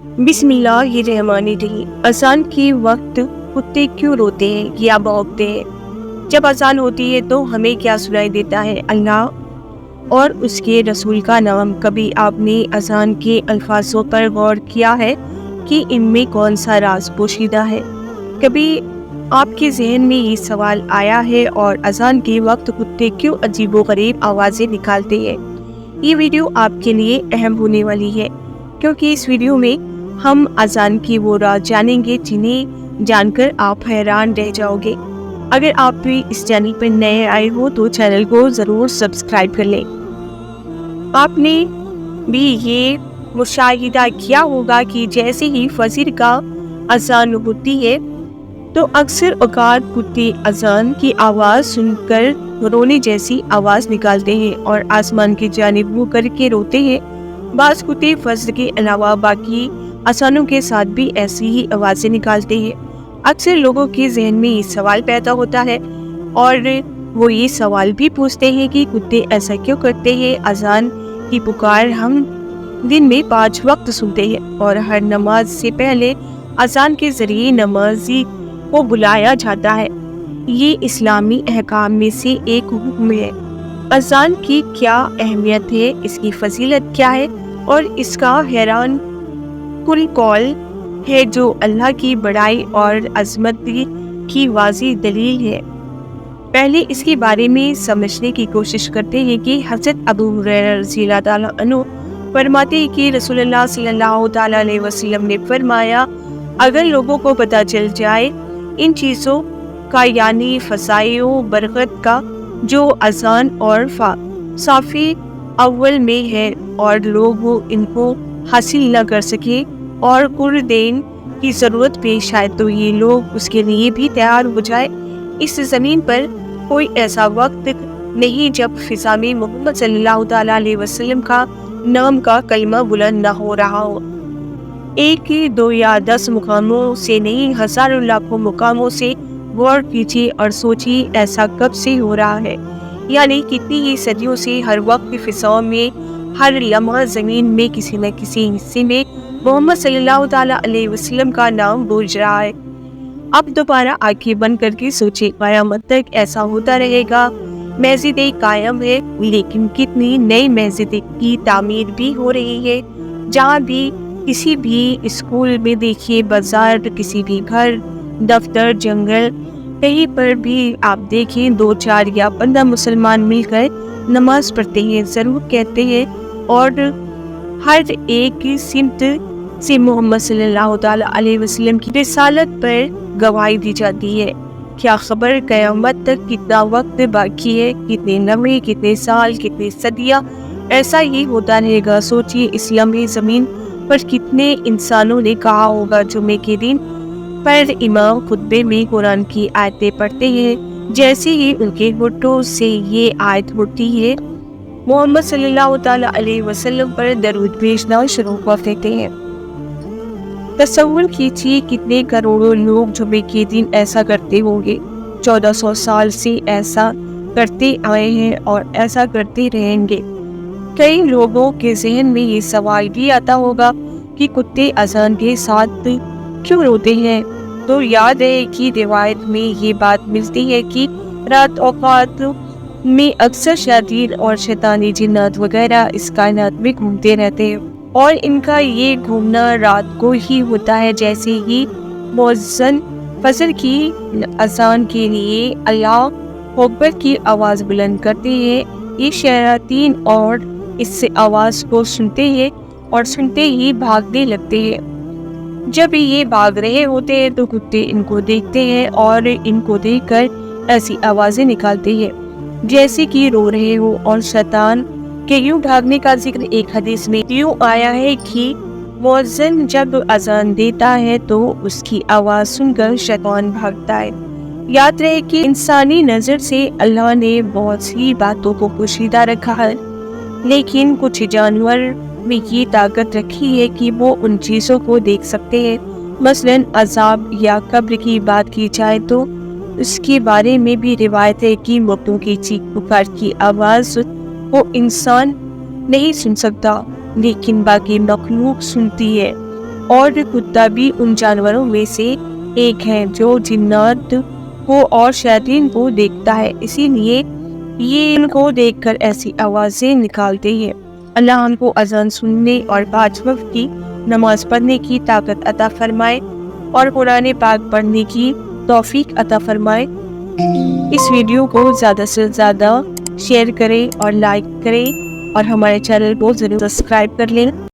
بسم اللہ الرحمن الرحیم۔ اذان کے وقت کتے کیوں روتے ہیں یا بھونکتے ہیں؟ جب اذان ہوتی ہے تو ہمیں کیا سنائی دیتا ہے؟ اللہ اور اس کے رسول کا نام۔ کبھی آپ نے اذان کے الفاظوں پر غور کیا ہے کہ ان میں کون سا راز پوشیدہ ہے؟ کبھی آپ کے ذہن میں یہ سوال آیا ہے اور اذان کے وقت کتے کیوں عجیب و غریب آوازیں نکالتے ہیں؟ یہ ویڈیو آپ کے لیے اہم ہونے والی ہے، کیونکہ اس ویڈیو میں ہم اذان کی وہ راز جانیں گے جنہیں جان کر آپ حیران رہ جاؤ گے۔ اگر آپ بھی اس چینل پر نئے آئے ہو تو چینل کو ضرور سبسکرائب کر لیں۔ آپ نے بھی یہ مشاہدہ کیا ہوگا کہ جیسے ہی فجر کا اذان ہوتی ہے تو اکثر اوقات کتے اذان کی آواز سن کر رونے جیسی آواز نکالتے ہیں اور آسمان کی جانب منہ کر کے روتے ہیں۔ بعض کتے فجر کے علاوہ باقی اذانوں کے ساتھ بھی ایسی ہی آوازیں نکالتے ہیں۔ اکثر لوگوں کے ذہن میں یہ سوال پیدا ہوتا ہے اور وہ یہ سوال بھی پوچھتے ہیں کہ کتے ایسا کیوں کرتے ہیں؟ اذان کی پکار ہم دن میں 5 وقت سنتے ہیں اور ہر نماز سے پہلے اذان کے ذریعے نمازی کو بلایا جاتا ہے۔ یہ اسلامی احکام میں سے ایک حکم ہے۔ اذان کی کیا اہمیت ہے، اس کی فضیلت کیا ہے اور اس کا حیران کن قول ہے جو اللہ کی بڑائی اور عظمت کی واضح دلیل ہے۔ پہلے اس کے بارے میں سمجھنے کی کوشش کرتے ہیں کہ حضرت ابو ہریرہ رضی اللہ تعالیٰ عنہ فرماتے ہیں کہ رسول اللہ صلی اللہ تعالیٰ علیہ وسلم نے فرمایا، اگر لوگوں کو پتہ چل جائے ان چیزوں کا یعنی فضائل و برکت کا جو اذان اور صافی اول میں ہے اور لوگ ان کو حاصل نہ کر سکے اور قربین کی ضرورت پیش آئے تو یہ لوگ اس کے لیے بھی تیار ہو جائے۔ اس زمین پر کوئی ایسا وقت نہیں جب فضا میں محمد صلی اللہ تعالیٰ علیہ وسلم کا نام کا کلمہ بلند نہ ہو رہا ہو۔ 1 2 یا 10 مقاموں سے نہیں، ہزاروں لاکھوں مقاموں سے غور کیجیے اور سوچیے ایسا کب سے ہو رہا ہے، یعنی کتنی ہی صدیوں سے ہر وقت فضاؤں میں، ہر لمحہ زمین میں کسی نہ کسی حصے میں محمد صلی اللہ تعالیٰ علیہ وسلم کا نام گونج رہا ہے۔ اب دوبارہ آنکھیں بند کر کے سوچیں، قیامت تک ایسا ہوتا رہے گا؟ مسجدیں قائم ہے لیکن کتنی نئی مسجدیں کی تعمیر بھی ہو رہی ہے۔ جہاں بھی کسی بھی اسکول میں دیکھیے، بازار، کسی بھی گھر، دفتر، جنگل، کہیں پر بھی آپ دیکھیں 2 4 یا 15 مسلمان مل کر نماز پڑھتے ہیں، ضرور کہتے ہیں اور ہر ایک سمت سے محمد صلی اللہ تعالیٰ علیہ وسلم کی رسالت پر گواہی دی جاتی ہے۔ کیا خبر قیامت تک کتنا وقت باقی ہے؟ کتنے لمحے، کتنے سال، کتنے صدیاں ایسا ہی ہوتا رہے گا؟ سوچئے اس لمحے زمین پر کتنے انسانوں نے کہا ہوگا جمعے کے دن پر امام خطبے میں قرآن کی آیتیں پڑھتے ہیں، جیسے ہی ان کے ہونٹوں سے یہ آیت اٹھتی ہے محمد صلی اللہ تعالیٰ علیہ وسلم پر درود بھیجنا شروع کر دیتے ہیں۔ تصور کیجیے کتنے کروڑوں لوگ جمعے کے دن ایسا کرتے ہوں گے۔ 1400 سال سے ایسا کرتے آئے ہیں اور ایسا کرتے رہیں گے۔ کئی لوگوں کے ذہن میں یہ سوال بھی آتا ہوگا کہ کتے اذان کے ساتھ کیوں روتے ہیں؟ تو یاد ہے کہ روایت میں یہ بات ملتی ہے کہ رات اوقات میں اکثر شیاطین اور شیطانی جنات وغیرہ اس کائنات میں گھومتے رہتے ہیں اور ان کا یہ گھومنا رات کو ہی ہوتا ہے۔ جیسے ہی مؤذن فجر کی اذان کے لیے اللہ اکبر کی آواز بلند کرتے ہیں، یہ شیاطین اور اس سے آواز کو سنتے ہیں اور سنتے ہی بھاگنے لگتے ہیں۔ جب یہ بھاگ رہے ہوتے ہیں تو کتے ان کو دیکھتے ہیں اور ان کو دیکھ کر ایسی آوازیں نکالتے ہیں جیسے کہ رو رہے ہو، اور شیطان کے یوں بھاگنے کا ذکر ایک حدیث میں یوں آیا ہے کہ مؤذن جب اذان دیتا ہے تو اس کی آواز سن کر شیطان بھاگتا ہے۔ یاد رہے کہ انسانی نظر سے اللہ نے بہت سی باتوں کو پوشیدہ رکھا ہے، لیکن کچھ جانور میں یہ طاقت رکھی ہے کہ وہ ان چیزوں کو دیکھ سکتے ہیں۔ مثلاً عذاب یا قبر کی بات کی جائے تو اس کے بارے میں بھی روایت ہے کہ مردوں کی چیخ پکار کی آواز کو انسان نہیں سن سکتا لیکن باقی مخلوق سنتی ہے، اور کتا بھی ان جانوروں میں سے ایک ہے جو جنات کو اور شیاطین کو دیکھتا ہے، اسی لیے یہ ان کو دیکھ کر ایسی آوازیں نکالتے ہیں۔ اللہ ہم کو اذان سننے اور 5 وقت کی نماز پڑھنے کی طاقت عطا فرمائے اور قرآن پاک پڑھنے کی توفیق عطا فرمائے۔ اس ویڈیو کو زیادہ سے زیادہ شیئر کریں اور لائک کریں اور ہمارے چینل کو ضرور سبسکرائب کر لیں۔